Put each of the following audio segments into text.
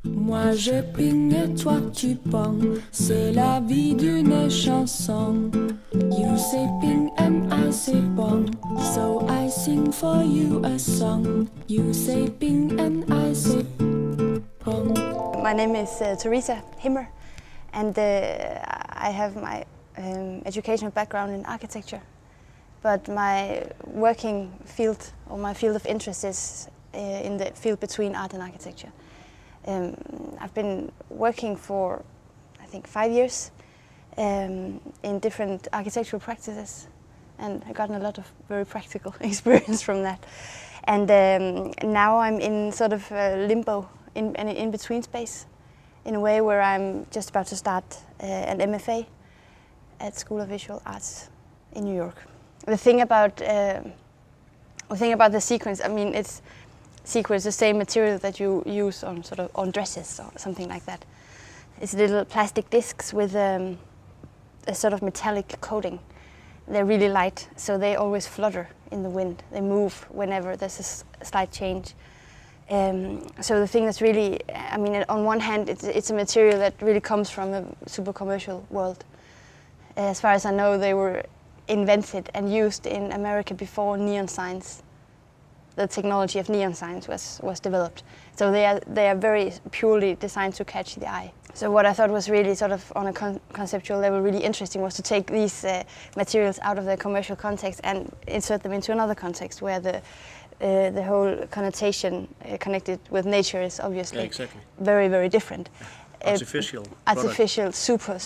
Moi je ping et toi tu pong, c'est la vie d'une chanson. You say ping and I say pong, so I sing for you a song. You say ping and I say pong. My name is Theresa Himmer, and I have my educational background in architecture. But my working field, or my field of interest, is in the field between art and architecture. I've been working for, I think, 5 years in different architectural practices, and I've gotten a lot of very practical experience from that. And now I'm in sort of limbo, in between space, in a way where I'm just about to start an MFA at School of Visual Arts in New York. The thing about the sequins, I mean, it's sequins, the same material that you use on on dresses or something like that. It's little plastic discs with a sort of metallic coating. They're really light, so they always flutter in the wind. They move whenever there's a slight change. So the thing that's really, I mean, on one hand, it's a material that really comes from a super commercial world. As far as I know, they were invented and used in America before neon signs. The technology of neon signs was developed. So they are very purely designed to catch the eye. So what I thought was really sort of on a conceptual level really interesting was to take these materials out of their commercial context and insert them into another context where the whole connotation connected with nature is obviously very, very different. Artificial, super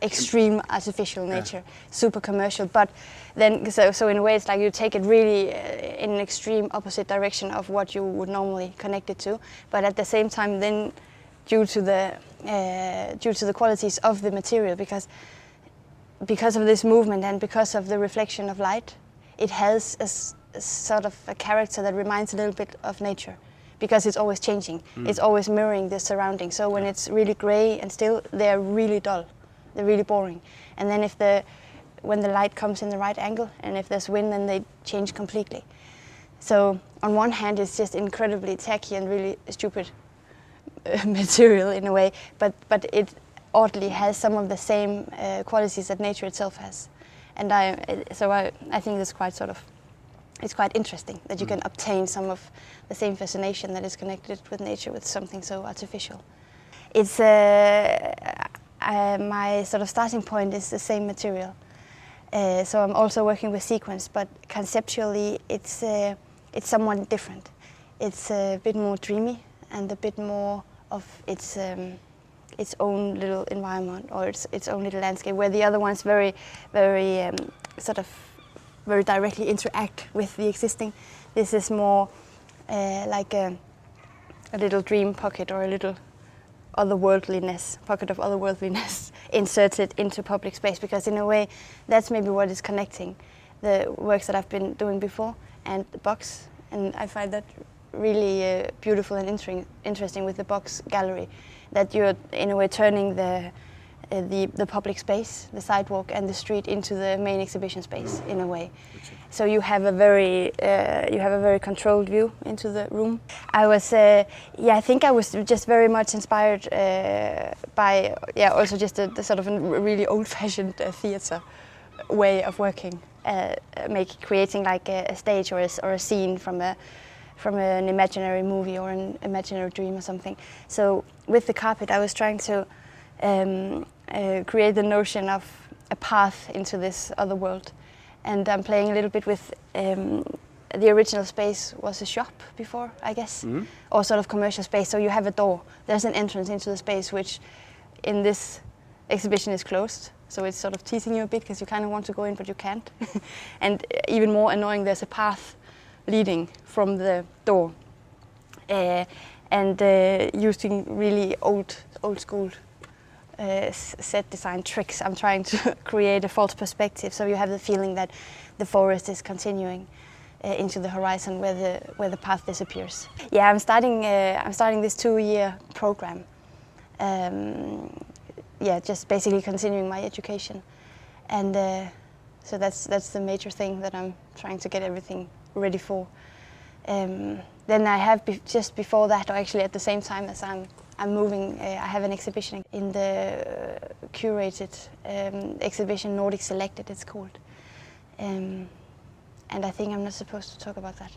extreme artificial nature, super commercial. But then, so in a way, it's like you take it really in an extreme opposite direction of what you would normally connect it to. But at the same time, then due to the qualities of the material, because of this movement and because of the reflection of light, it has a sort of a character that reminds a little bit of nature. Because it's always changing, it's always mirroring the surroundings. So when it's really grey and still, they're really dull, they're really boring. And then when the light comes in the right angle, and if there's wind, then they change completely. So on one hand, it's just incredibly tacky and really stupid material in a way, but it oddly has some of the same qualities that nature itself has. And I think it's quite it's quite interesting that you can obtain some of the same fascination that is connected with nature with something so artificial. It's my sort of starting point is the same material. So I'm also working with sequins, but conceptually it's somewhat different. It's a bit more dreamy and a bit more of its own little environment or its own little landscape, where the other ones very directly interact with the existing. This is more like a little dream pocket or a little pocket of otherworldliness inserted into public space, because in a way that's maybe what is connecting the works that I've been doing before and the box, and I find that really beautiful and interesting with the box gallery, that you're in a way turning the public space, the sidewalk and the street into the main exhibition space in a way. So you have a very controlled view into the room. I think I was just very much inspired by also just the sort of a really old-fashioned theater way of working, creating like a stage or a scene from an imaginary movie or an imaginary dream or something. So with the carpet, I was trying to create the notion of a path into this other world, and I'm playing a little bit with the original space was a shop before, I guess, or sort of commercial space. So you have a door, there's an entrance into the space, which in this exhibition is closed. So it's sort of teasing you a bit because you kind of want to go in but you can't. And even more annoying, there's a path leading from the door, and using really old school set design tricks. I'm trying to create a false perspective, so you have the feeling that the forest is continuing into the horizon where the path disappears. Yeah, I'm starting this 2-year program. Just basically continuing my education, and so that's the major thing that I'm trying to get everything ready for. Then I have, just before that, or actually at the same time as I'm moving, I have an exhibition in the curated exhibition, Nordic Selected it's called. And I think I'm not supposed to talk about that.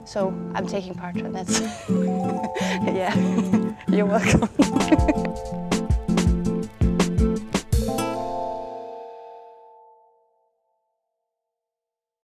So I'm taking part, and that's, yeah, you're welcome.